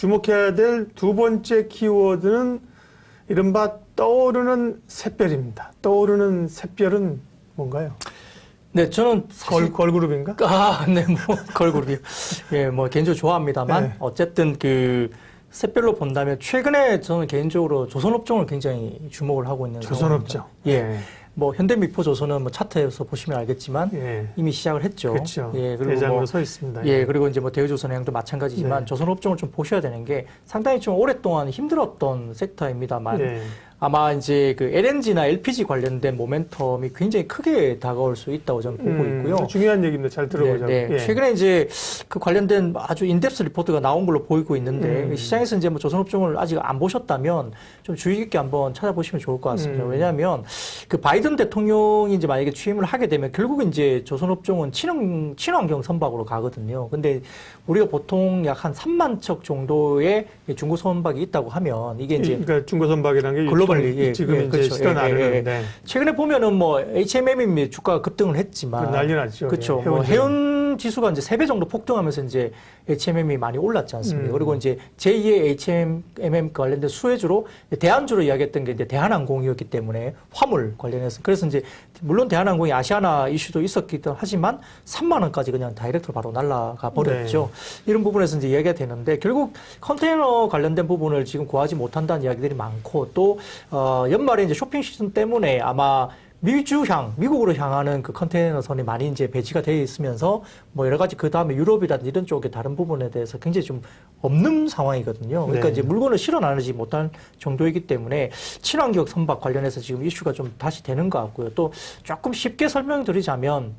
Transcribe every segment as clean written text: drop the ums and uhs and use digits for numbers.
주목해야 될 두 번째 키워드는 이른바 떠오르는 샛별입니다. 떠오르는 샛별은 뭔가요? 네, 저는 사실 걸그룹인가? 네, 뭐 걸그룹이요. 예, 뭐 개인적으로 좋아합니다만 네. 어쨌든 그 샛별로 본다면 최근에 저는 개인적으로 조선업종을 굉장히 주목을 하고 있는 조선업종. 상황입니다. 예. 뭐 현대미포조선은 뭐 차트에서 보시면 알겠지만 이미 시작을 했죠. 그렇죠. 예, 그리고 대장으로 뭐, 서 있습니다. 예, 그리고 이제 뭐 대우조선해양도 마찬가지지만 조선업종을 좀 보셔야 되는 게 상당히 좀 오랫동안 힘들었던 섹터입니다만 아마 이제 그 LNG나 LPG 관련된 모멘텀이 굉장히 크게 다가올 수 있다고 저는 보고 있고요. 중요한 얘기입니다. 잘 들어보자고. 네. 최근에 이제 그 관련된 아주 인덱스 리포트가 나온 걸로 보이고 있는데 시장에서 이제 뭐 조선업종을 아직 안 보셨다면 좀 주의 깊게 한번 찾아보시면 좋을 것 같습니다. 왜냐하면 그 바이든 대통령이 이제 만약에 취임을 하게 되면 결국 이제 조선업종은 친환경 선박으로 가거든요. 근데 우리가 보통 약 한 3만 척 정도의 중고 선박이 있다고 하면 이게 이제 그러니까 중고 선박이라는 게 글로벌리 지금 이제 그렇죠. 시간 나르는데 최근에 보면은 뭐 HMM이 주가가 급등을 했지만 난리 났죠. 그렇죠. 뭐 해운 지수가 이제 3배 정도 폭등하면서 이제 HMM이 많이 올랐지 않습니까? 그리고 이제 제2의 HMM 관련된 수혜주로 대한주로 이야기했던 게 이제 대한항공이었기 때문에 화물 관련해서 그래서 이제 물론 대한항공이 아시아나 이슈도 있었기도 하지만 3만 원까지 그냥 다이렉트로 바로 날아가 버렸죠. 이런 부분에서 이제 이야기가 되는데 결국 컨테이너 관련된 부분을 지금 구하지 못한다는 이야기들이 많고 또 연말에 이제 쇼핑 시즌 때문에 아마 미국으로 향하는 그 컨테이너선이 많이 이제 배치가 되어 있으면서 뭐 여러 가지 그 다음에 유럽이라든지 이런 쪽의 다른 부분에 대해서 굉장히 좀 없는 상황이거든요. 그러니까 이제 물건을 실어 나르지 못한 정도이기 때문에 친환경 선박 관련해서 지금 이슈가 좀 다시 되는 것 같고요. 또 조금 쉽게 설명드리자면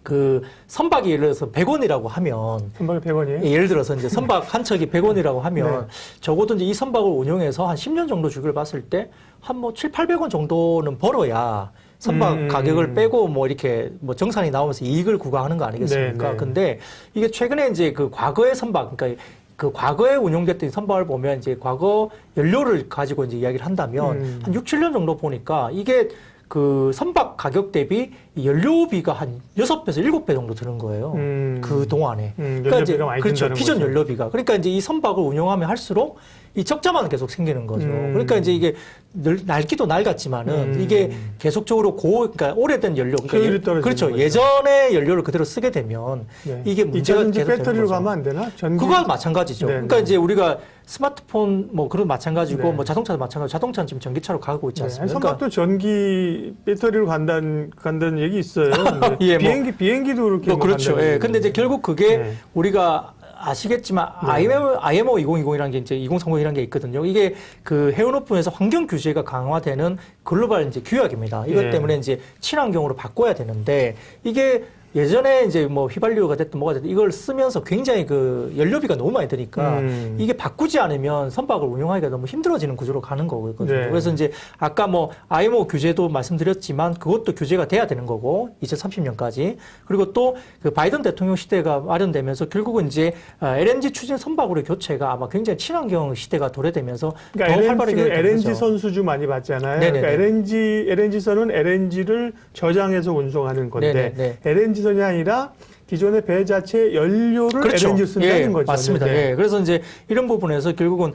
그 선박이 예를 들어서 100원이라고 하면 선박이 100원이에요? 예를 들어서 이제 선박 한 척이 100원이라고 하면 적어도 이제 이 선박을 운용해서 한 10년 정도 주기를 봤을 때 한 뭐 7, 800원 정도는 벌어야 선박 가격을 빼고 뭐 이렇게 뭐 정산이 나오면서 이익을 구가하는 거 아니겠습니까? 근데 이게 최근에 이제 그 과거의 선박, 그러니까 그 과거에 운용됐던 선박을 보면 이제 과거 연료를 가지고 이제 이야기를 한다면 한 6, 7년 정도 보니까 이게 그 선박 가격 대비 연료비가 한 6배에서 7배 정도 드는 거예요. 그 동안에. 그러니까 이제 그렇죠. 기존 거죠. 연료비가. 그러니까 이제 이 선박을 운용하면 할수록 이 적자만 계속 생기는 거죠. 그러니까 이제 이게 낡기도 낡았지만은 이게 계속적으로 그러니까 오래된 연료, 그러니까 그렇죠. 거죠. 예전의 연료를 그대로 쓰게 되면 이게 문제가 계속 배터리로 되는 거죠. 가면 안 되나? 그거와 마찬가지죠. 그러니까 이제 우리가 스마트폰 뭐 그런 마찬가지고 뭐 자동차도 마찬가지고 자동차는 지금 전기차로 가고 있지 않습니까? 선박도 전기 배터리로 간다는 얘기 있어요. 예, 비행기도 그렇게 그렇죠. 예. 근데 이제 결국 그게 우리가 아시겠지만 IMO 2020이라는 게 이제 2030이라는 게 있거든요. 이게 그 해운업부에서 환경 규제가 강화되는 글로벌 이제 규약입니다. 이것 때문에 이제 친환경으로 바꿔야 되는데 이게 예전에 이제 뭐 휘발유가 됐든 뭐가 됐든 이걸 쓰면서 굉장히 그 연료비가 너무 많이 드니까 이게 바꾸지 않으면 선박을 운영하기가 너무 힘들어지는 구조로 가는 거거든요. 그래서 이제 아까 뭐 IMO 규제도 말씀드렸지만 그것도 규제가 돼야 되는 거고 2030년까지 그리고 또 그 바이든 대통령 시대가 마련되면서 결국은 이제 LNG 추진 선박으로의 교체가 아마 굉장히 친환경 시대가 도래되면서 그러니까 더 활발하게 LNG 선수주 많이 받잖아요. 그러니까 LNG 선은 LNG를 저장해서 운송하는 건데 LNG 선이 아니라 기존의 배 자체 연료를 LNG로 쓴다는 거죠. 맞습니다. 그래서 이제 이런 부분에서 결국은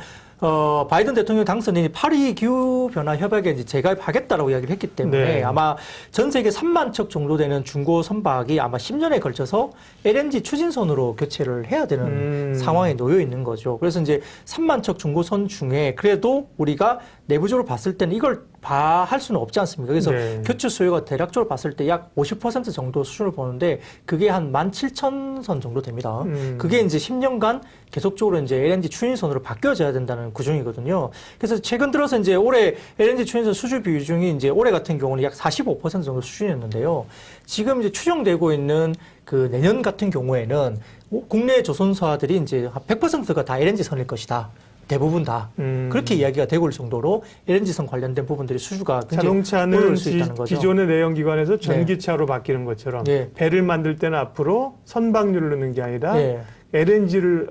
바이든 대통령 당선인이 파리 기후 변화 협약에 이제 재가입하겠다라고 이야기를 했기 때문에 아마 전 세계 3만 척 정도 되는 중고 선박이 아마 10년에 걸쳐서 LNG 추진선으로 교체를 해야 되는 상황에 놓여 있는 거죠. 그래서 이제 3만 척 중고선 중에 그래도 우리가 내부적으로 봤을 때는 이걸 할 수는 없지 않습니까? 그래서 교체 수요가 대략적으로 봤을 때 약 50% 정도 수준을 보는데 그게 한 17,000선 정도 됩니다. 그게 이제 10년간 계속적으로 이제 LNG 추진선으로 바뀌어져야 된다는 구조이거든요. 그래서 최근 들어서 이제 올해 LNG 추진선 수주 비중이 이제 올해 같은 경우는 약 45% 정도 수준이었는데요. 지금 이제 추정되고 있는 그 내년 같은 경우에는 국내 조선사들이 이제 한 100%가 다 LNG 선일 것이다. 대부분 다 그렇게 이야기가 되고 있을 정도로 LNG선 관련된 부분들이 수주가 굉장히 자동차는 수 있다는 거죠. 기존의 내연기관에서 전기차로 바뀌는 것처럼 배를 만들 때는 앞으로 선박률을 넣는 게 아니라 LNG를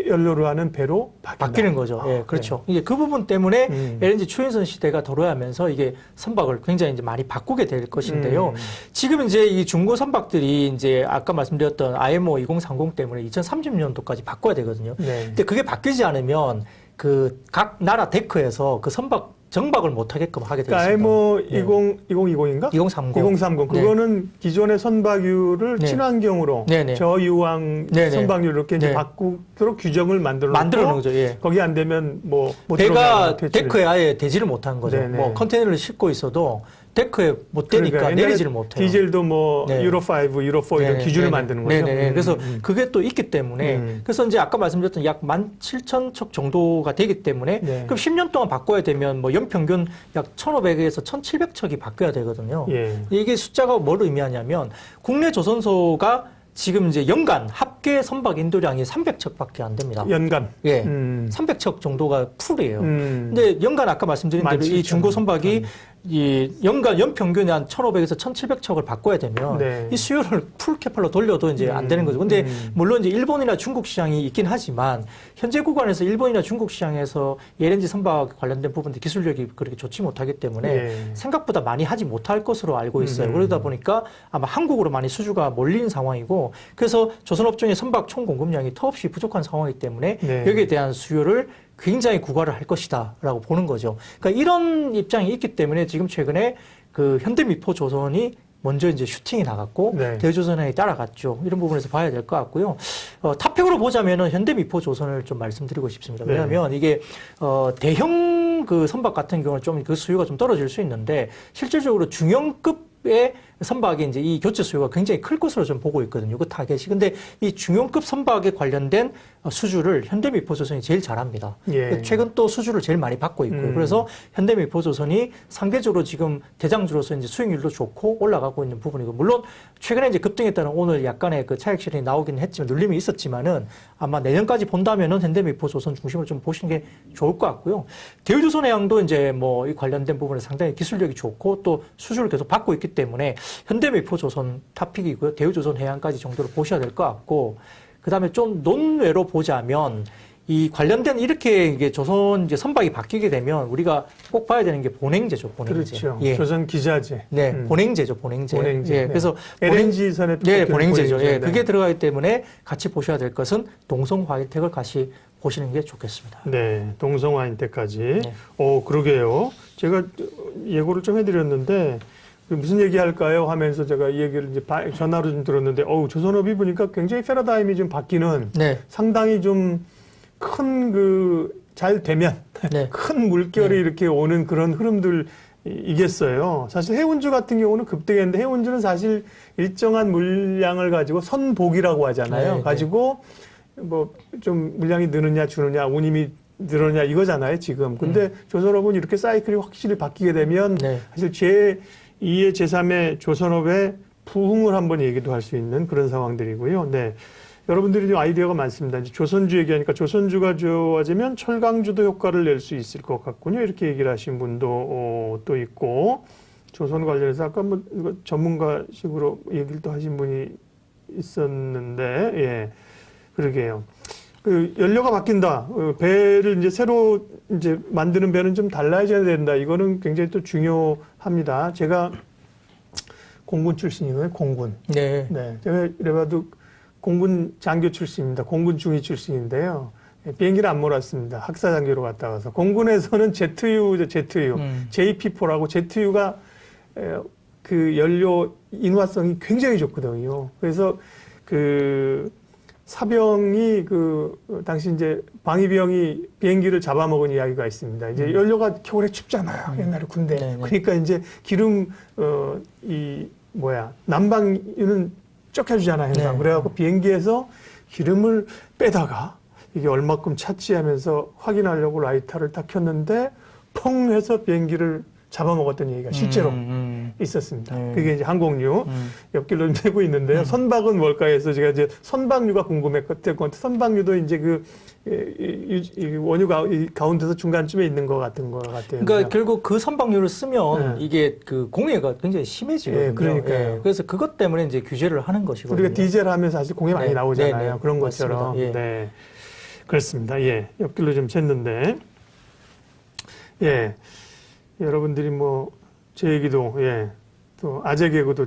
연료로 하는 배로 바뀌는 거죠. 예, 그렇죠. 네. 이게 그 부분 때문에 LNG 추인선 시대가 도래하면서 이게 선박을 굉장히 이제 많이 바꾸게 될 것인데요. 지금 이제 이 중고 선박들이 이제 아까 말씀드렸던 IMO 2030 때문에 2030년도까지 바꿔야 되거든요. 네. 근데 그게 바뀌지 않으면 그 각 나라 데크에서 그 선박 정박을 못하게끔 하게 되어 있습니다. IMO 2020인가? 2030. 2030. 그거는 기존의 선박유를 친환경으로 저유황 선박유로 이렇게 이제 바꾸도록 규정을 만들어 놓은 거죠. 예. 거기 안 되면 뭐 배가 데크에 아예 대지를 못한 거죠. 뭐 컨테이너를 싣고 있어도 데크에 못 되니까 내리지를 못해요. 디젤도 뭐 유로 5, 유로 4 이런 기준을 만드는 거죠. 그래서 그게 또 있기 때문에 그래서 이제 아까 말씀드렸던 약 17,000척 정도가 되기 때문에 그럼 10년 동안 바꿔야 되면 뭐 연평균 약 1,500에서 1,700척이 바뀌어야 되거든요. 이게 숫자가 뭘 의미하냐면 국내 조선소가 지금 이제 연간 합계 선박 인도량이 300척밖에 안 됩니다. 연간? 예. 300척 정도가 풀이에요. 근데 연간 아까 말씀드린 대로 이 중고 선박이 이 연간 연평균 한 1,500에서 1,700척을 바꿔야 되면 이 수요를 풀캐팔로 돌려도 이제 안 되는 거죠. 근데 물론 이제 일본이나 중국 시장이 있긴 하지만 현재 구간에서 일본이나 중국 시장에서 LNG 선박 관련된 부분들 기술력이 그렇게 좋지 못하기 때문에 생각보다 많이 하지 못할 것으로 알고 있어요. 그러다 보니까 아마 한국으로 많이 수주가 몰리는 상황이고 그래서 조선업종의 선박 총 공급량이 터없이 부족한 상황이기 때문에 여기에 대한 수요를 굉장히 구가를 할 것이다라고 보는 거죠. 그러니까 이런 입장이 있기 때문에 지금 최근에 그 현대미포조선이 먼저 이제 슈팅이 나갔고 대우조선이 따라갔죠. 이런 부분에서 봐야 될 것 같고요. 탑픽으로 보자면은 현대미포조선을 좀 말씀드리고 싶습니다. 왜냐하면 이게 대형 그 선박 같은 경우는 좀 그 수요가 좀 떨어질 수 있는데 실질적으로 중형급의 선박이 이제 이 교체 수요가 굉장히 클 것으로 좀 보고 있거든요. 그 타겟이. 근데 이 중형급 선박에 관련된 수주를 현대미포조선이 제일 잘합니다. 최근 또 수주를 제일 많이 받고 있고요. 그래서 현대미포조선이 상대적으로 지금 대장주로서 이제 수익률도 좋고 올라가고 있는 부분이고 물론 최근에 이제 급등했다는 오늘 약간의 그 차익 실현이 나오긴 했지만 눌림이 있었지만은 아마 내년까지 본다면은 현대미포조선 중심으로 좀 보시는 게 좋을 것 같고요. 대우조선해양도 이제 뭐 이 관련된 부분에 상당히 기술력이 좋고 또 수주를 계속 받고 있기 때문에 현대미포조선 탑픽이고요. 대우조선해양까지 정도로 보셔야 될 것 같고 그다음에 좀 논외로 보자면 이 관련된 이렇게 이게 조선 이제 선박이 바뀌게 되면 우리가 꼭 봐야 되는 게 본행제죠. 본행제. 그렇죠. 조선 기자재. 본행제죠. 본행제. 그래서 LNG선에 본행제죠. 그게 들어가기 때문에 같이 보셔야 될 것은 동성화이텍을 같이 보시는 게 좋겠습니다. 네, 동성화이텍까지. 그러게요. 제가 예고를 좀 해드렸는데. 무슨 얘기 할까요? 하면서 제가 이 얘기를 이제 전화로 좀 들었는데, 조선업이 보니까 굉장히 패러다임이 좀 바뀌는 상당히 좀 큰 잘 되면 큰 물결이 이렇게 오는 그런 흐름들이겠어요. 사실 해운주 같은 경우는 급등했는데 해운주는 사실 일정한 물량을 가지고 선복이라고 하잖아요. 가지고 뭐 좀 물량이 느느냐 주느냐 운임이 늘어냐 이거잖아요, 지금. 근데 조선업은 이렇게 사이클이 확실히 바뀌게 되면 사실 제2의 제3의 조선업의 부흥을 한번 얘기도 할 수 있는 그런 상황들이고요. 여러분들이 아이디어가 많습니다. 이제 조선주 얘기하니까 조선주가 좋아지면 철강주도 효과를 낼 수 있을 것 같군요. 이렇게 얘기를 하신 분도 또 있고 조선 관련해서 아까 뭐 전문가식으로 얘기를 또 하신 분이 있었는데 그러게요. 그 연료가 바뀐다. 배를 이제 새로 이제 만드는 배는 좀 달라져야 된다. 이거는 굉장히 또 중요합니다. 제가 공군 출신이거든요. 공군. 제가 이래봐도 공군 장교 출신입니다. 공군 중위 출신인데요. 비행기를 안 몰았습니다. 학사 장교로 갔다 와서. 공군에서는 제트유, JP4라고 제트유가 그 연료 인화성이 굉장히 좋거든요. 그래서 그 사병이 당시 이제 방위병이 비행기를 잡아먹은 이야기가 있습니다. 이제 연료가 겨울에 춥잖아요. 옛날에 군대. 그러니까 이제 기름, 난방유는 쪄켜주잖아요. 항상. 그래갖고 비행기에서 기름을 빼다가 이게 얼마큼 찼지 하면서 확인하려고 라이터를 딱 켰는데 펑 해서 비행기를 잡아먹었던 얘기가 실제로. 있었습니다. 그게 이제 항공유 옆길로 좀 되고 있는데요. 음. 선박은 뭘까 해서 제가 이제 선박유가 궁금했거든요. 선박유도 이제 이 원유 가운데서 중간쯤에 있는 것 같은 것 같아요. 그러니까 결국 그 선박료를 쓰면 네. 이게 그 공해가 굉장히 심해지거든요. 예, 그러니까요. 그래서 그것 때문에 이제 규제를 하는 것이거든요. 우리가 디젤 하면 사실 공해 많이 네, 나오잖아요. 네, 네. 그런 맞습니다. 것처럼. 예. 네. 그렇습니다. 예. 옆길로 좀 챘는데. 예. 여러분들이 뭐, 제 얘기도, 예. 또, 아재 개그도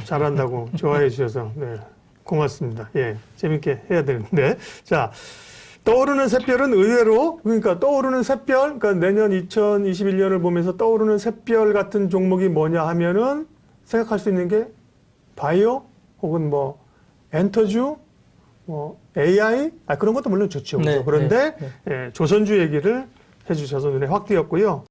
잘한다고 좋아해 주셔서, 네. 고맙습니다. 예. 재밌게 해야 되는데. 자. 떠오르는 샛별은 의외로, 그러니까 떠오르는 샛별, 그러니까 내년 2021년을 보면서 떠오르는 샛별 같은 종목이 뭐냐 하면은 생각할 수 있는 게 바이오 혹은 뭐 엔터주, 뭐 AI, 그런 것도 물론 좋죠. 네, 그런데 네, 예, 조선주 얘기를 해주셔서 눈에 확 띄었고요.